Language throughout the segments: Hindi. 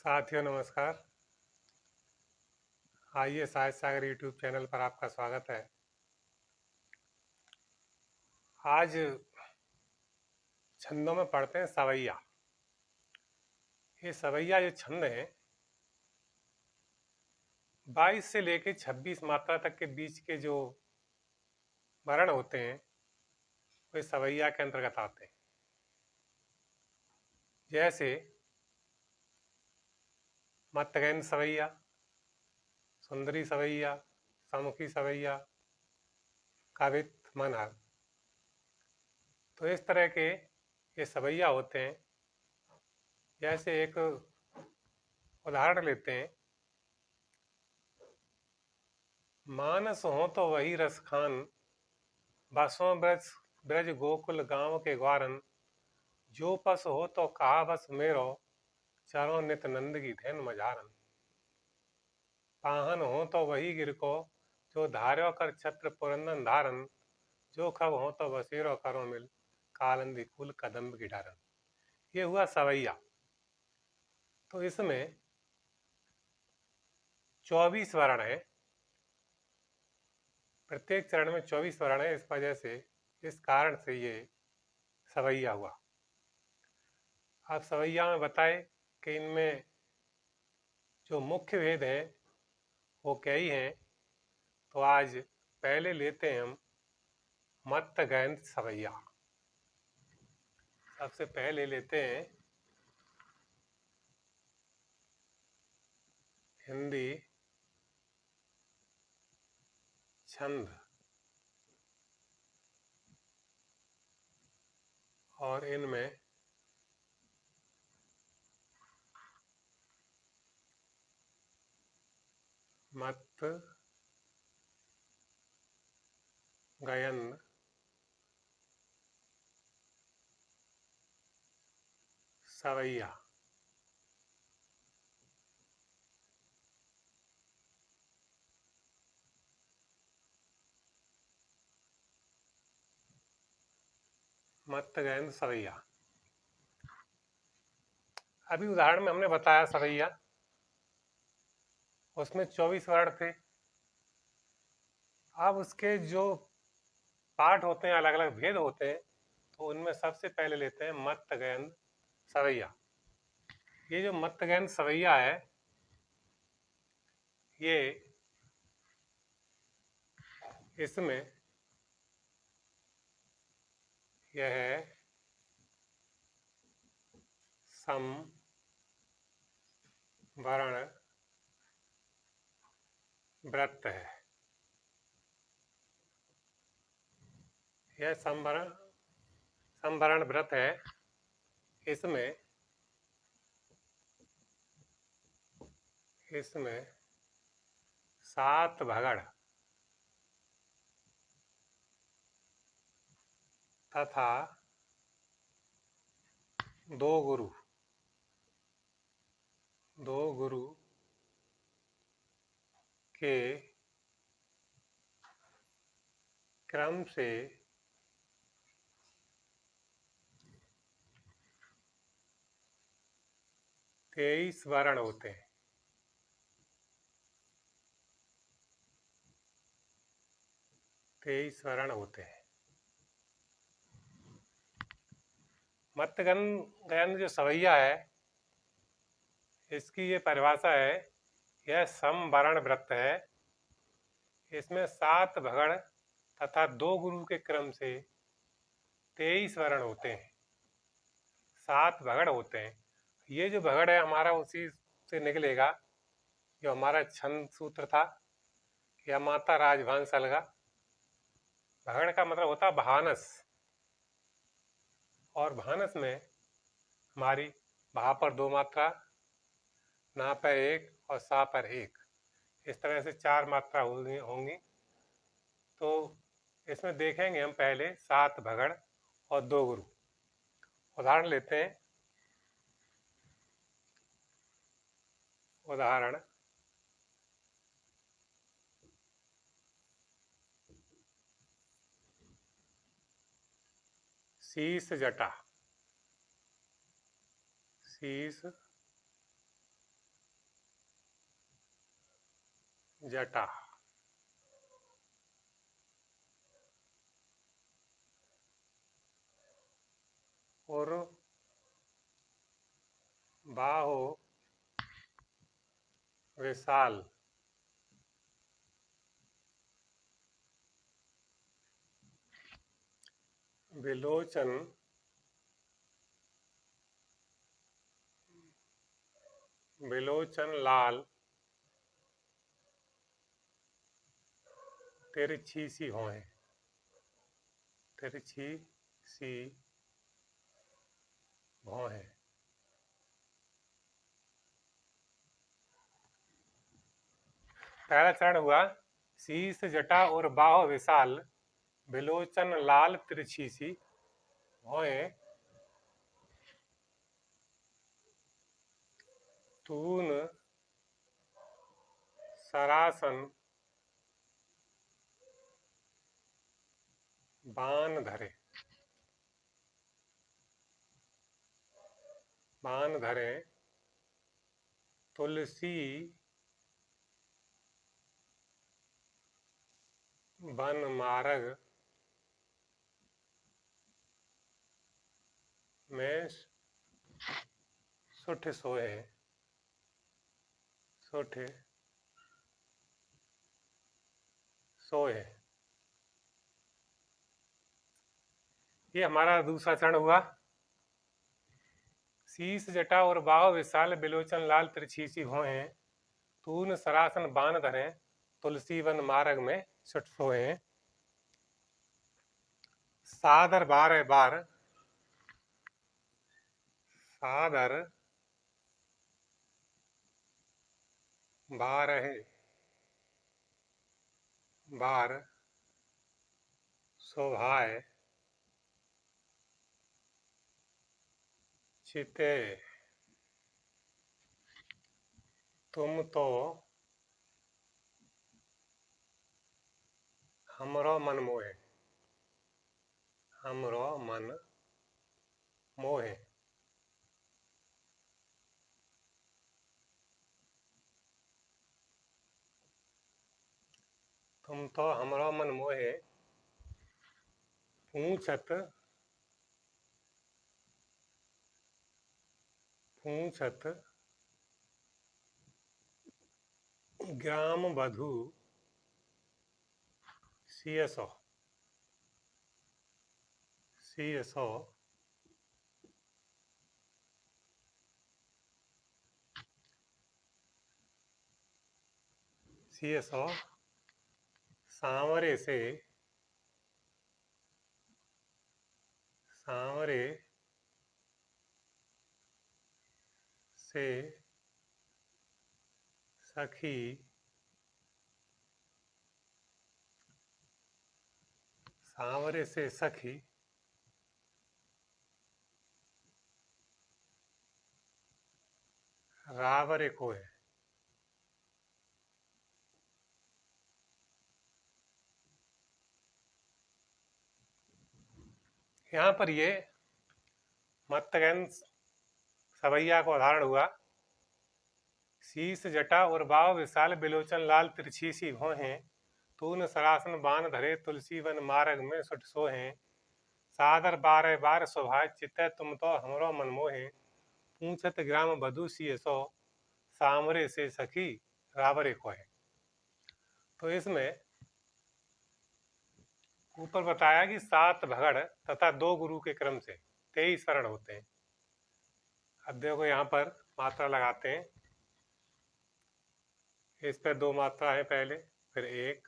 साथियों नमस्कार। आइए साहित्य सागर यूट्यूब चैनल पर आपका स्वागत है। आज छंदों में पढ़ते हैं सवैया। ये सवैया जो छंद हैं 22 से लेकर 26 मात्रा तक के बीच के जो वर्ण होते हैं वे सवैया के अंतर्गत आते हैं। जैसे मतगैन सवैया, सुंदरी सवैया, समुखी सवैया, कावित मनहर। तो इस तरह के ये सवैया होते हैं। जैसे एक उदाहरण लेते हैं, मानस हो तो वही रस खान, बसों ब्रज ब्रज गोकुल गांव के ग्वारन, जो पस हो तो कहा बस मेरो, चरो नित नंद की धैन मझारन। पाहन हो तो वही गिर को, जो धार्यो कर छत्र पुरंदन धारन, जो खब हो तो बसेरो करो मिल, कालंदी कुल कदम्ब की डारन। ये हुआ सवैया। तो इसमें 24 वर्ण है, प्रत्येक चरण में 24 वर्ण है। इस वजह से, इस कारण से ये सवैया हुआ। आप सवैया में बताए कि इनमें जो मुख्य भेद हैं वो क्या ही हैं। तो आज पहले लेते हैं हम मत्त गैंत सवैया। सबसे पहले लेते हैं हिंदी छंद, और इनमें मत्त गयंद सवैया। मत्त गयंद सवैया। अभी उदाहरण में हमने बताया सवैया, उसमें 24 वर्ण थे। अब उसके जो पाठ होते हैं, अलग अलग भेद होते हैं, तो उनमें सबसे पहले लेते हैं मत्त गयंद सवैया। ये जो मत्त गयंद सवैया है, ये इसमें यह है सम वर्ण व्रत है। यह समवर्ण व्रत है। इसमें इसमें 7 भगड़ तथा 2 गुरु, 2 गुरु के क्रम से 23 वर्ण होते हैं। 23 वर्ण होते हैं। मत्त गयंद जो सवैया है, इसकी ये परिभाषा है, यह समवर्ण व्रत है। इसमें 7 भगड़ तथा 2 गुरु के क्रम से 23 वर्ण होते हैं। 7 भगड़ होते हैं। ये जो भगड़ है हमारा उसी से निकलेगा जो हमारा छंद सूत्र था, या माता राजभांस अलगा। भगड़ का मतलब होता है भानस, और भानस में हमारी भा पर 2 मात्रा, ना पर 1 और सा पर 1, इस तरह से 4 मात्रा होंगी। तो इसमें देखेंगे हम पहले 7 भगड़ और 2 गुरु। उदाहरण लेते हैं। उदाहरण शीस जटा, शीस जटा। और बाहो विशाल। विलोचन विलोचन लाल तिरछी सी भौहें। तिरछी सी भौहें। पहला चरण हुआ शीश जटा और बाह विशाल, विलोचन लाल तिरछी सी भौहें, तून सरासन बान धरे। बान धरे तुलसी बन मार्ग में सुठ सोए। सुठ सोए। ये हमारा दूसरा चरण हुआ। शीश जटा और बाह विशाल, बिलोचन लाल तिरछी सी भौहें, तून सरासन बान धरे तुलसी वन मार्ग में सुठ सोए। सादर बार बार। सादर बारह बार शोभाए चिते। तुम तो हमरो मन मोहे। हमरो मन मोहे। तुम तो हमरो मन मोहे पूछत पूछत ग्राम बधू सियसो। सियसो सियसो सांवरे से। सांवरे से सखी। सांवरे से सखी रावरे को है। यहाँ पर ये मत्तगंज सवैया का उदाहरण हुआ। शीश जटा और बाव विशाल, बिलोचन लाल तिरछी सी भौहें, तून सरासन बान धरे तुलसी वन मार्ग में सुठ सोहें। सादर बारह बार शोभाए चित्ते, तुम तो हमरो मन मोहे। पूछत ग्राम बधू सियसो, सांवरे से सखी रावरे को है। तो इसमें ऊपर बताया कि 7 भगड़ तथा 2 गुरु के क्रम से 23 वर्ण होते हैं। अब देखो यहाँ पर मात्रा लगाते हैं। इस पर 2 मात्रा है पहले, फिर 1,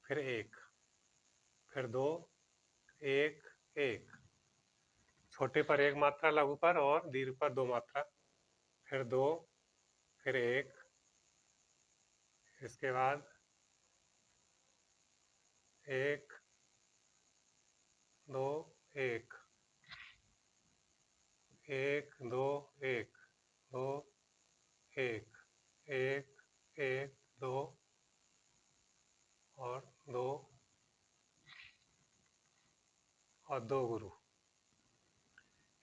फिर 1, फिर 2, 1, 1। छोटे पर 1 मात्रा, लघु पर और दीर्घ पर 2 मात्रा, फिर 2, फिर 1, इसके बाद 1, 2, 1, 1, 2, 1, 2, 1, 1, 1, 2 और 2 और 2 गुरु।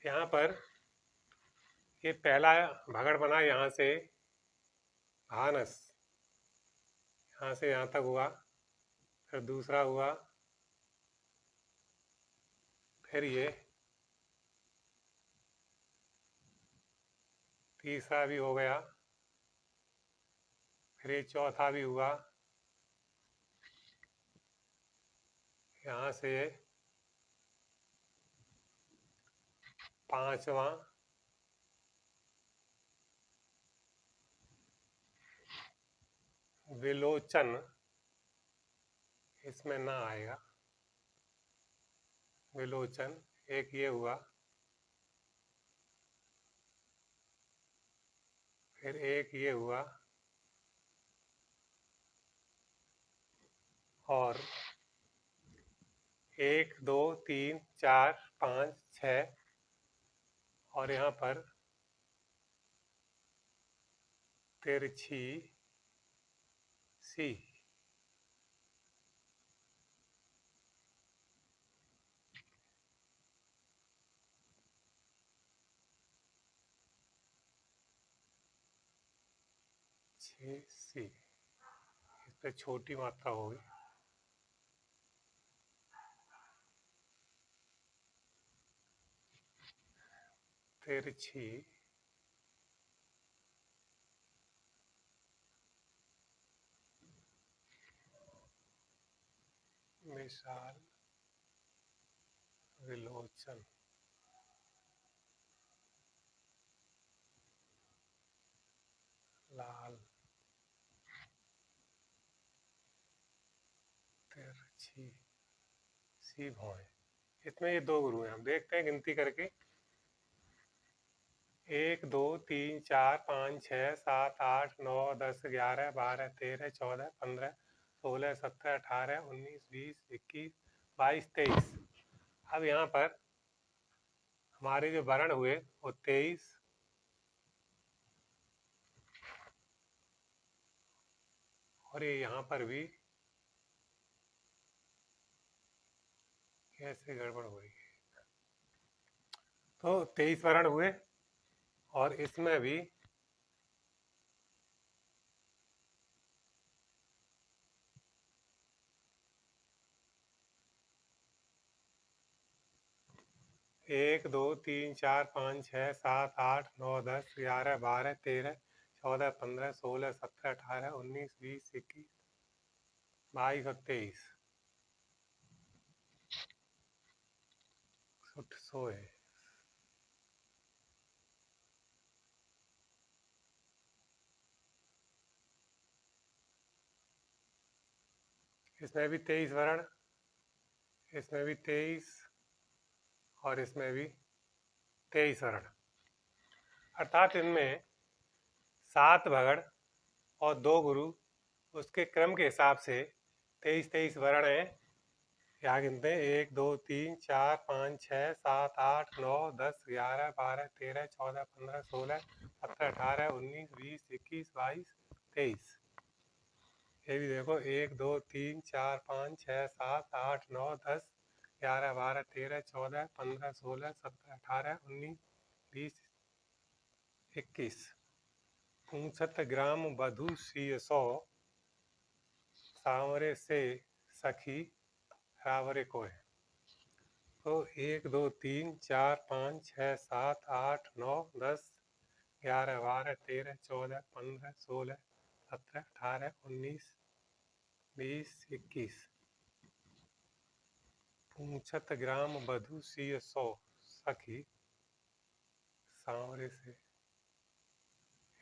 यहाँ पर ये पहला भगड़ बना, यहाँ से भानस, यहाँ से यहाँ तक हुआ, फिर दूसरा हुआ, फिर ये तीसरा भी हो गया, फिर ये चौथा भी हुआ, यहाँ से पांचवा, विलोचन इसमें ना आएगा, विलोचन एक ये हुआ, फिर एक ये हुआ, और 1 2 3 4 5 6, और यहाँ पर तिरछी सी। सी, इस पे छोटी मात्रा होगी, तिरछी विशाल विलोचन। लाल तिरछी सी भौएं। इसमें ये 2 गुरु हैं, हम देखते हैं गिनती करके। 1 2 3 4 5 6 7 8 9 10 11 12 13 14 15 16 17 18 19 20 21 22 23। अब यहाँ पर हमारे जो वर्ण हुए वो 23, और ये यहाँ पर भी कैसे गड़बड़ हो रही है। तो 23 वर्ण हुए, और इसमें भी एक 2 3 4 5 6 7 8 9 10 11 12 13 14 15 16 17 18 19 20 21 22 और 23 सोए। इसमें भी 23 वर्ण, इसमें भी 23, और इसमें भी 23 वर्ण, अर्थात इनमें 7 भगड़ और 2 गुरु, उसके क्रम के हिसाब से 23 वर्ण हैं। यहाँ गिनते हैं 1 2 3 4 5 6 7 8 9 10 11 12 13 14 15 16 17 18 19 20 21 22 23। ये भी देखो 1 2 3 4 5 6 7 8 9 10 11 12 13 14 15 16 17 18 19 20 21। 65 ग्राम बधु सिय 100, सांवरे से सखी रावरे को है। तो 1 2 3 4 5 6 7 8 9 10 11 12 13 14 15 16 17 18 19 20 21। 65 ग्राम बधु सिय 100, सखी सांवरे से,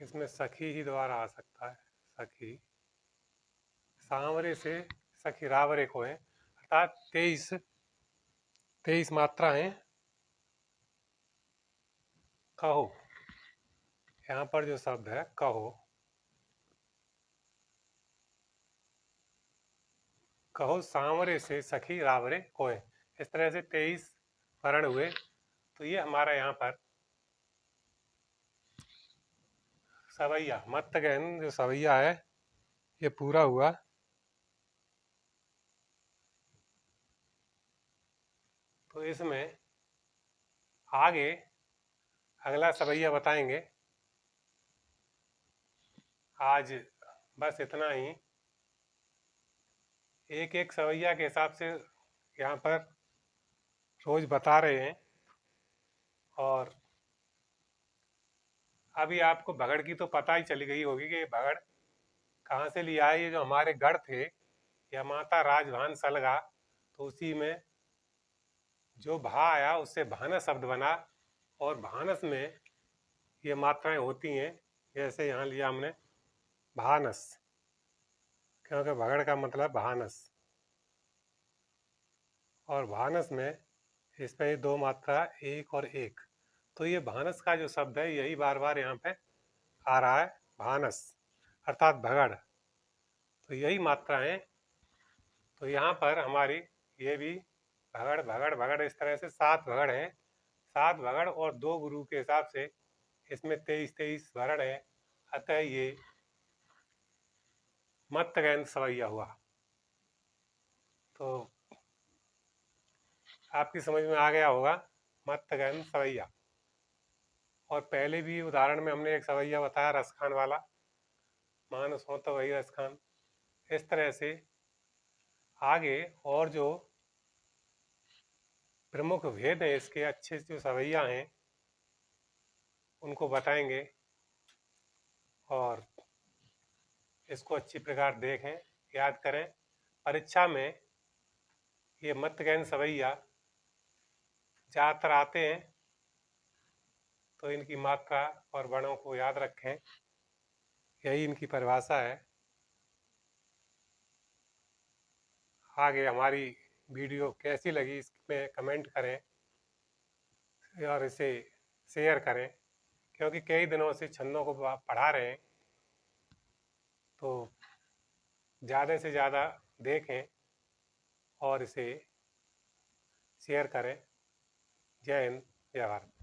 इसमें सखी ही द्वारा आ सकता है, सखी सांवरे से सखी रावरे को है, अर्थात 23 मात्राएं कहो। यहाँ पर जो शब्द है कहो, कहो सांवरे से सखी रावरे कोय, इस तरह से 23 वर्ण हुए। तो ये हमारा यहाँ पर सवैया मत्त गहन जो सवैया है ये पूरा हुआ। तो इसमें आगे अगला सवैया बताएंगे। आज बस इतना ही। एक एक सवैया के हिसाब से यहाँ पर रोज बता रहे हैं। और अभी आपको भगड़ की तो पता ही चली गई होगी कि ये भगड़ कहाँ से लिया है। ये जो हमारे गढ़ थे या माता राजभान सलगा, तो उसी में जो भा आया उससे भानस शब्द बना, और भानस में ये मात्राएं होती हैं। जैसे यहाँ लिया हमने भानस, क्योंकि भगड़ का मतलब भानस, और भानस में इसमें ये दो मात्रा एक और एक, तो ये भानस का जो शब्द है यही बार बार यहाँ पे आ रहा है, भानस अर्थात भगड़। तो यही मात्रा है। तो यहाँ पर हमारी ये भी भगड़ भगड़ भगड़ इस तरह से 7 भगड़ हैं। 7 भगड़ और 2 गुरु के हिसाब से इसमें 23 भगड़ है। अतः ये मत्तगैन सवैया हुआ। तो आपकी समझ में आ गया होगा मत्तगैन सवैया। और पहले भी उदाहरण में हमने एक सवैया बताया रसखान वाला, मानस हो तो वही रसखान। इस तरह से आगे और जो प्रमुख भेद हैं इसके, अच्छे जो सवैया हैं उनको बताएंगे, और इसको अच्छी प्रकार देखें, याद करें। परीक्षा में ये मत्तगैन सवैया ज़्यादातर आते हैं, तो इनकी मात्रा और वर्णों को याद रखें। यही इनकी परिभाषा है। आगे हमारी वीडियो कैसी लगी इसमें कमेंट करें और इसे शेयर करें, क्योंकि कई दिनों से छंदों को पढ़ा रहे हैं, तो ज़्यादा से ज़्यादा देखें और इसे शेयर करें। जय हिंद, जय भारत।